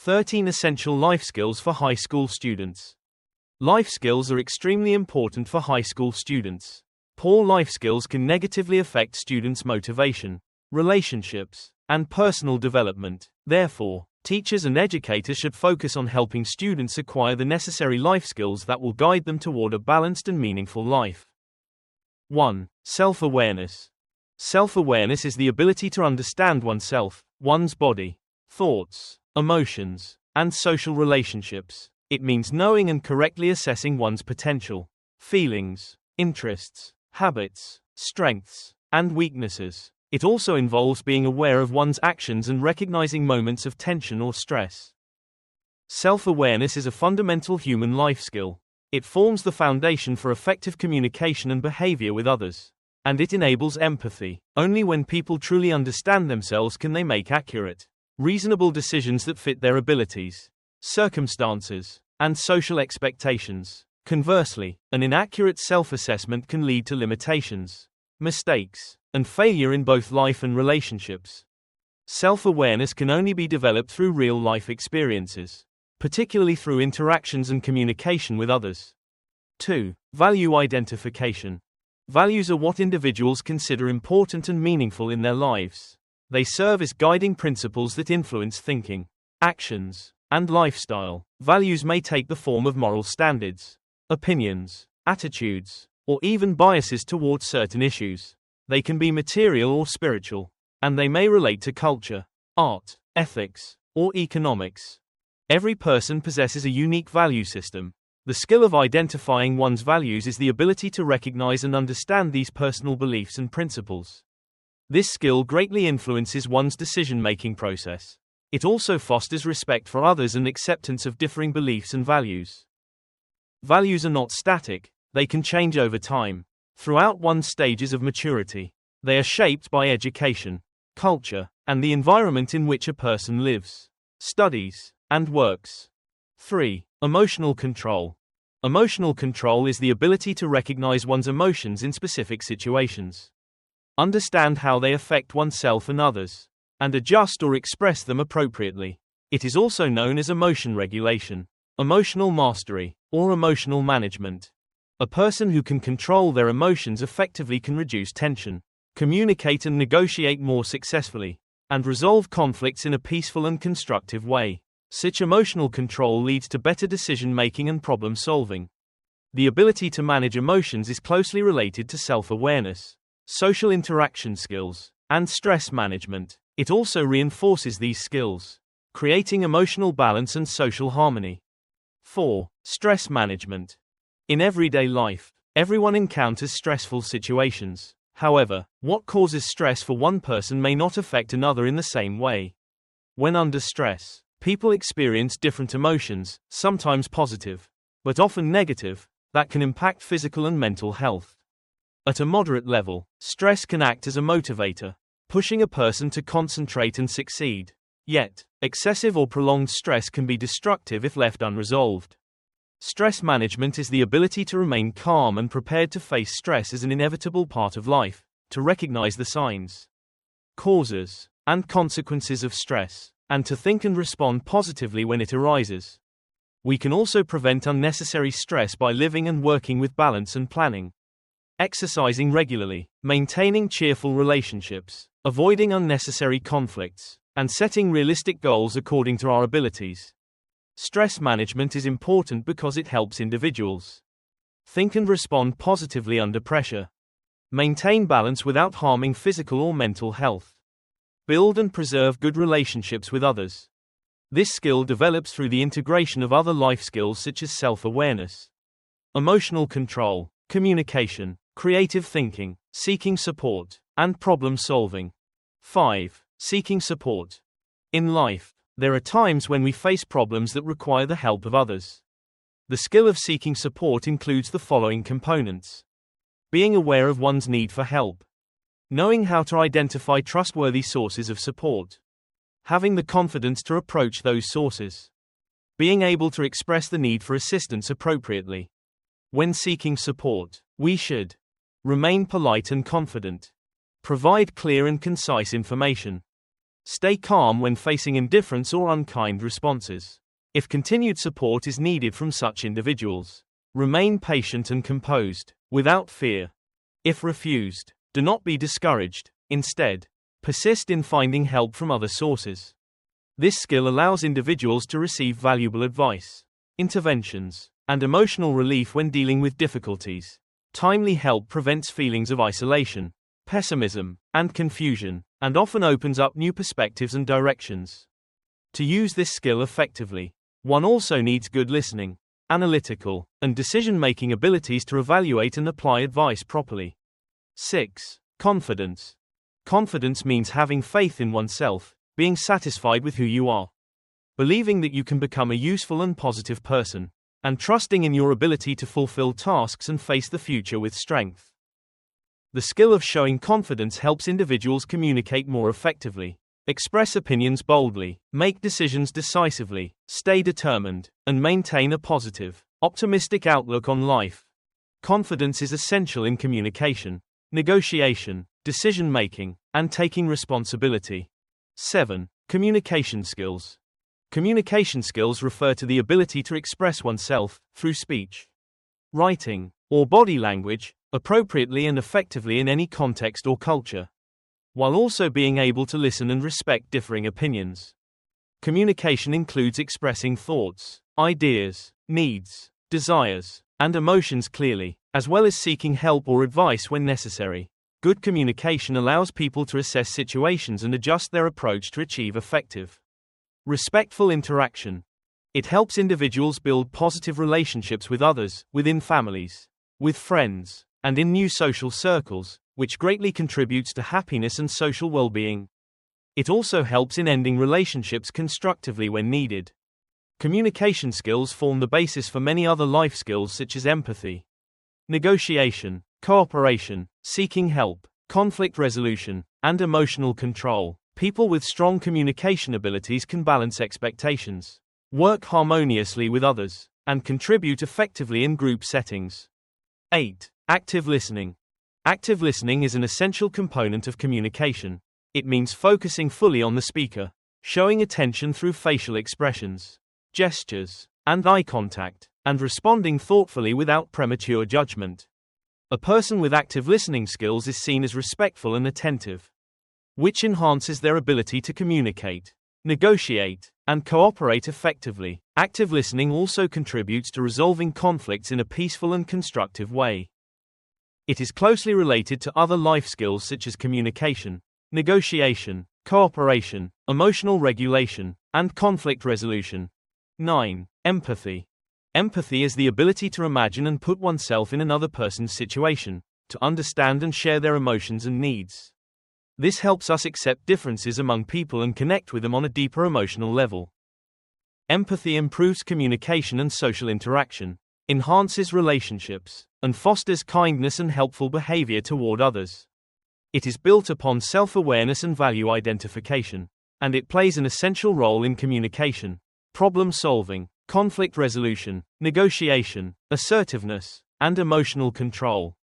13 Essential Life Skills for High School Students. Life skills are extremely important for high school students. Poor life skills can negatively affect students' motivation, relationships, and personal development. Therefore, teachers and educators should focus on helping students acquire the necessary life skills that will guide them toward a balanced and meaningful life. 1. Self-awareness. Self-awareness is the ability to understand oneself, one's body, thoughts, emotions, and social relationships. It means knowing and correctly assessing one's potential, feelings, interests, habits, strengths, and weaknesses. It also involves being aware of one's actions and recognizing moments of tension or stress. Self-awareness is a fundamental human life skill. It forms the foundation for effective communication and behavior with others. And it enables empathy. Only when people truly understand themselves can they make accurate, reasonable decisions that fit their abilities, circumstances, and social expectations. Conversely, an inaccurate self-assessment can lead to limitations, mistakes, and failure in both life and relationships. Self-awareness can only be developed through real-life experiences, particularly through interactions and communication with others. 2. Value identification. Values are what individuals consider important and meaningful in their lives. They serve as guiding principles that influence thinking, actions, and lifestyle. Values may take the form of moral standards, opinions, attitudes, or even biases towards certain issues. They can be material or spiritual, and they may relate to culture, art, ethics, or economics. Every person possesses a unique value system. The skill of identifying one's values is the ability to recognize and understand these personal beliefs and principles. This skill greatly influences one's decision-making process. It also fosters respect for others and acceptance of differing beliefs and values. Values are not static, they can change over time. Throughout one's stages of maturity, they are shaped by education, culture, and the environment in which a person lives, studies, and works. 3. Emotional control. Emotional control is the ability to recognize one's emotions in specific situations, understand how they affect oneself and others, and adjust or express them appropriately. It is also known as emotion regulation, emotional mastery, or emotional management. A person who can control their emotions effectively can reduce tension, communicate and negotiate more successfully, and resolve conflicts in a peaceful and constructive way. Such emotional control leads to better decision-making and problem-solving. The ability to manage emotions is closely related to self-awareness, social interaction skills, and stress management. It also reinforces these skills, creating emotional balance and social harmony. 4. Stress management. In everyday life, everyone encounters stressful situations. However, what causes stress for one person may not affect another in the same way. When under stress, people experience different emotions, sometimes positive, but often negative, that can impact physical and mental health. At a moderate level, stress can act as a motivator, pushing a person to concentrate and succeed. Yet, excessive or prolonged stress can be destructive if left unresolved. Stress management is the ability to remain calm and prepared to face stress as an inevitable part of life, to recognize the signs, causes, and consequences of stress, and to think and respond positively when it arises. We can also prevent unnecessary stress by living and working with balance and planning. Exercising regularly, maintaining cheerful relationships, avoiding unnecessary conflicts, and setting realistic goals according to our abilities. Stress management is important because it helps individuals think and respond positively under pressure, maintain balance without harming physical or mental health, build and preserve good relationships with others. This skill develops through the integration of other life skills such as self-awareness, emotional control, communication, creative thinking, seeking support, and problem solving. 5. Seeking support. In life, there are times when we face problems that require the help of others. The skill of seeking support includes the following components: being aware of one's need for help, knowing how to identify trustworthy sources of support, having the confidence to approach those sources, being able to express the need for assistance appropriately. When seeking support, we should remain polite and confident, provide clear and concise information, Stay calm when facing indifference or unkind responses. If continued support is needed from such individuals, remain patient and composed, without fear. If refused, do not be discouraged. Instead, persist in finding help from other sources. This skill allows individuals to receive valuable advice, interventions, and emotional relief when dealing with difficulties. Timely help prevents feelings of isolation, pessimism, and confusion, and often opens up new perspectives and directions. To use this skill effectively, one also needs good listening, analytical, and decision-making abilities to evaluate and apply advice properly. 6. Confidence. Confidence means having faith in oneself, being satisfied with who you are, believing that you can become a useful and positive person, and trusting in your ability to fulfill tasks and face the future with strength. The skill of showing confidence helps individuals communicate more effectively, express opinions boldly, make decisions decisively, stay determined, and maintain a positive, optimistic outlook on life. Confidence is essential in communication, negotiation, decision-making, and taking responsibility. 7. Communication skills. Communication skills refer to the ability to express oneself, through speech, writing, or body language, appropriately and effectively in any context or culture, while also being able to listen and respect differing opinions. Communication includes expressing thoughts, ideas, needs, desires, and emotions clearly, as well as seeking help or advice when necessary. Good communication allows people to assess situations and adjust their approach to achieve effective, respectful interaction. It helps individuals build positive relationships with others, within families, with friends, and in new social circles, which greatly contributes to happiness and social well-being. It also helps in ending relationships constructively when needed. Communication skills form the basis for many other life skills such as empathy, negotiation, cooperation, seeking help, conflict resolution, and emotional control. People with strong communication abilities can balance expectations, work harmoniously with others, and contribute effectively in group settings. 8. Active listening. Active listening is an essential component of communication. It means focusing fully on the speaker, showing attention through facial expressions, gestures, and eye contact, and responding thoughtfully without premature judgment. A person with active listening skills is seen as respectful and attentive, which enhances their ability to communicate, negotiate, and cooperate effectively. Active listening also contributes to resolving conflicts in a peaceful and constructive way. It is closely related to other life skills such as communication, negotiation, cooperation, emotional regulation, and conflict resolution. 9. Empathy. Empathy is the ability to imagine and put oneself in another person's situation, to understand and share their emotions and needs. This helps us accept differences among people and connect with them on a deeper emotional level. Empathy improves communication and social interaction, enhances relationships, and fosters kindness and helpful behavior toward others. It is built upon self-awareness and value identification, and it plays an essential role in communication, problem solving, conflict resolution, negotiation, assertiveness, and emotional control.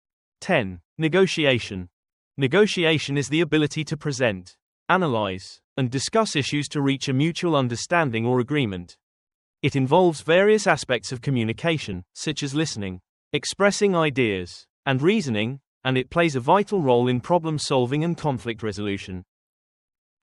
10. Negotiation. Negotiation is the ability to present, analyze, and discuss issues to reach a mutual understanding or agreement. It involves various aspects of communication, such as listening, expressing ideas, and reasoning, and it plays a vital role in problem solving and conflict resolution.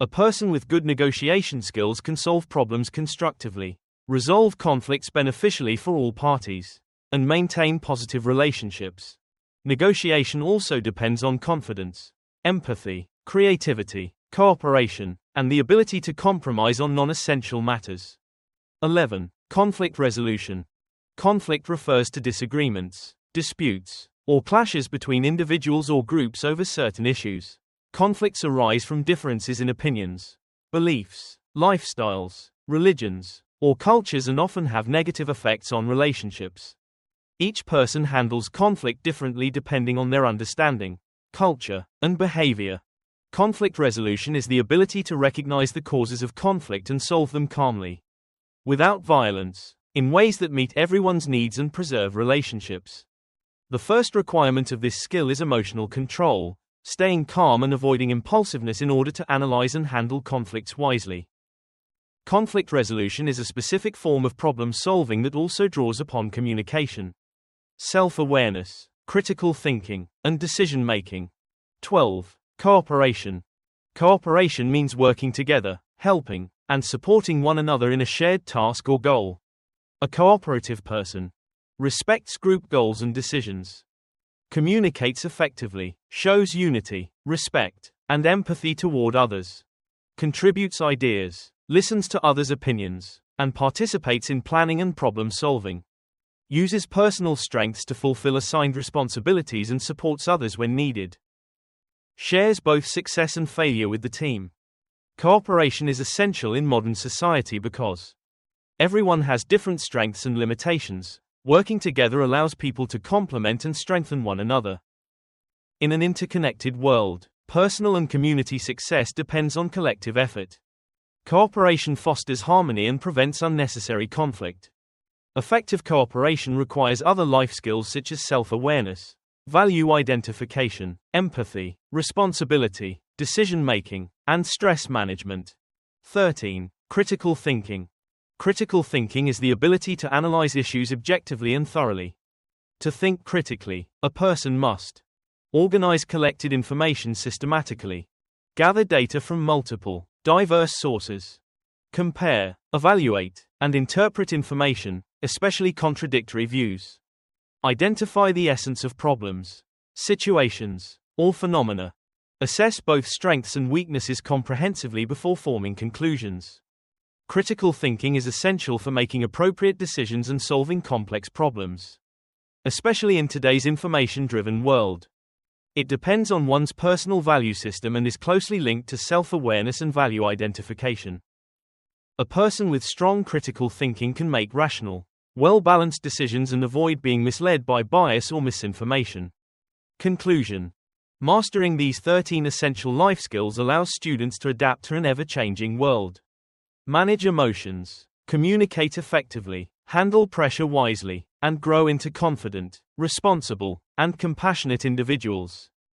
A person with good negotiation skills can solve problems constructively, resolve conflicts beneficially for all parties, and maintain positive relationships. Negotiation also depends on confidence, empathy, creativity, cooperation, and the ability to compromise on non-essential matters. 11. Conflict resolution. Conflict refers to disagreements, disputes, or clashes between individuals or groups over certain issues. Conflicts arise from differences in opinions, beliefs, lifestyles, religions, or cultures and often have negative effects on relationships. Each person handles conflict differently depending on their understanding, culture, and behavior. Conflict resolution is the ability to recognize the causes of conflict and solve them calmly, without violence, in ways that meet everyone's needs and preserve relationships. The first requirement of this skill is emotional control, staying calm and avoiding impulsiveness in order to analyze and handle conflicts wisely. Conflict resolution is a specific form of problem solving that also draws upon communication, self-awareness, critical thinking, and decision-making. 12. Cooperation. Cooperation means working together, helping, and supporting one another in a shared task or goal. A cooperative person respects group goals and decisions, communicates effectively, shows unity, respect, and empathy toward others, contributes ideas, listens to others' opinions, and participates in planning and problem solving, uses personal strengths to fulfill assigned responsibilities and supports others when needed, shares both success and failure with the team. Cooperation is essential in modern society because everyone has different strengths and limitations. Working together allows people to complement and strengthen one another. In an interconnected world, personal and community success depends on collective effort. Cooperation fosters harmony and prevents unnecessary conflict. Effective cooperation requires other life skills such as self-awareness, value identification, empathy, responsibility, decision-making, and stress management. 13. Critical thinking. Critical thinking is the ability to analyze issues objectively and thoroughly. To think critically, a person must organize collected information systematically, gather data from multiple, diverse sources, compare, evaluate, and interpret information, especially contradictory views, identify the essence of problems, situations, or phenomena, assess both strengths and weaknesses comprehensively before forming conclusions. Critical thinking is essential for making appropriate decisions and solving complex problems, especially in today's information-driven world. It depends on one's personal value system and is closely linked to self-awareness and value identification. A person with strong critical thinking can make rational, well-balanced decisions and avoid being misled by bias or misinformation. Conclusion. Mastering these 13 essential life skills allows students to adapt to an ever-changing world, manage emotions, communicate effectively, handle pressure wisely, and grow into confident, responsible, and compassionate individuals.